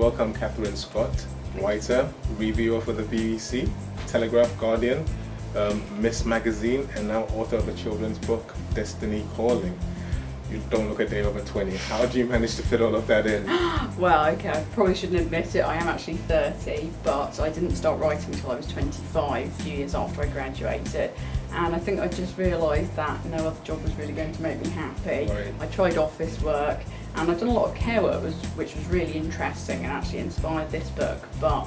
Welcome Catherine Scott, writer, reviewer for the BBC, Telegraph, Guardian, Miss Magazine, and now author of a children's book, Destiny Calling. You don't look a day over 20. How do you manage to fit all of that in? Well, okay, I probably shouldn't admit it, I am actually 30, but I didn't start writing until I was 25, a few years after I graduated. And I think I just realised that no other job was really going to make me happy. Right. I tried office work, and I've done a lot of care work, which was really interesting and actually inspired this book, but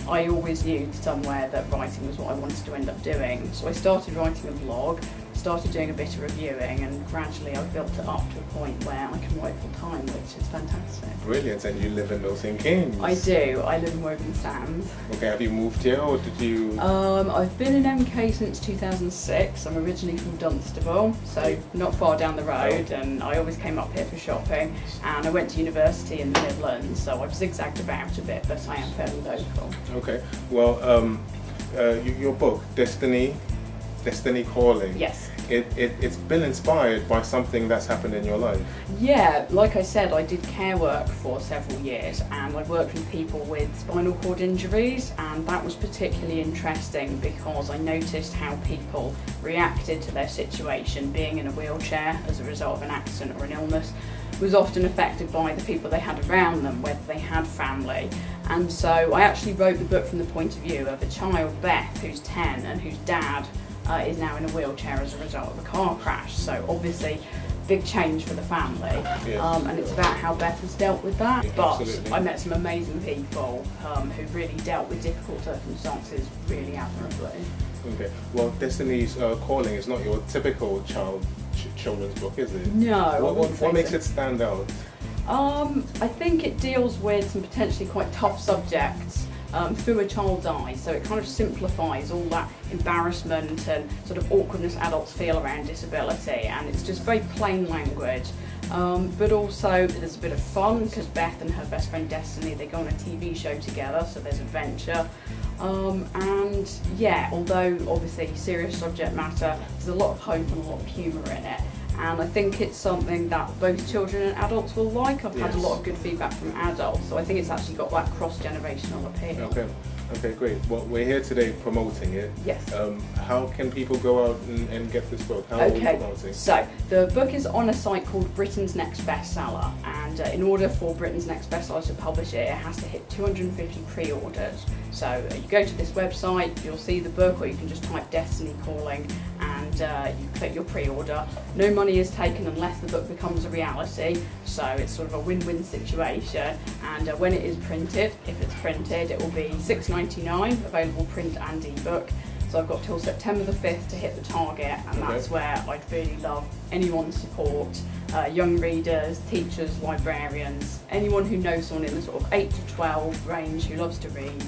I always knew somewhere that writing was what I wanted to end up doing. So I started writing a blog, started doing a bit of reviewing, and gradually I've built it up to a point where I can write full time, which is fantastic. Brilliant, and you live in Milton, Keynes? I do, I live in Woburn Sands. Okay, have you moved here or did you? I've been in MK since 2006. I'm originally from Dunstable, so not far down the road, and I always came up here for shopping, and I went to university in the Midlands, so I've zigzagged about a bit, but I am fairly local. Okay, well, your book, Destiny Calling. Yes. It's been inspired by something that's happened in your life. Yeah, like I said, I did care work for several years, and I worked with people with spinal cord injuries, and that was particularly interesting because I noticed how people reacted to their situation. Being in a wheelchair as a result of an accident or an illness was often affected by the people they had around them, whether they had family. And so I actually wrote the book from the point of view of a child, Beth, who's 10 and whose dad is now in a wheelchair as a result of a car crash. So obviously big change for the family. Yes. And it's about how Beth has dealt with that. Yeah, but absolutely. I met some amazing people who really dealt with difficult circumstances really admirably. Okay, well, Destiny's Calling is not your typical children's book, is it? No. What makes it stand out? I think it deals with some potentially quite tough subjects through a child's eyes, so it kind of simplifies all that embarrassment and sort of awkwardness adults feel around disability, and it's just very plain language. But also there's a bit of fun because Beth and her best friend Destiny, they go on a TV show together, so there's adventure. And yeah, although obviously serious subject matter, there's a lot of hope and a lot of humour in it. And I think it's something that both children and adults will like. I've had a lot of good feedback from adults, so I think it's actually got that cross-generational appeal. Okay, great. Well, we're here today promoting it. Yes. How can people go out and get this book? How are we promoting? So the book is on a site called Britain's Next Bestseller, and in order for Britain's Next Bestseller to publish it, it has to hit 250 pre-orders. So you go to this website, you'll see the book, or you can just type Destiny Calling, and you click your pre-order. No money is taken unless the book becomes a reality, so it's sort of a win-win situation. And when it is printed, if it's printed, it will be $6.99, available print and ebook. So I've got till September the 5th to hit the target, and that's where I'd really love anyone's support. Young readers, teachers, librarians, anyone who knows someone in the sort of 8 to 12 range who loves to read,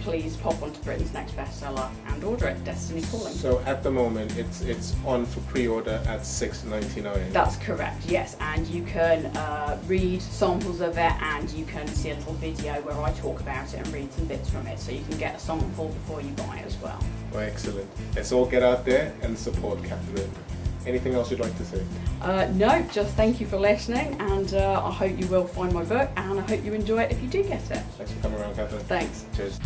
please pop onto Britain's Next Bestseller and order it, Destiny Calling. So at the moment it's on for pre-order at $6.99. That's correct, yes, and you can read samples of it, and you can see a little video where I talk about it and read some bits from it, so you can get a sample before you buy as well. Well, excellent. Let's all get out there and support Catherine. Anything else you'd like to say? No, just thank you for listening, and I hope you will find my book, and I hope you enjoy it if you do get it. Thanks for coming around, Catherine. Thanks. Cheers.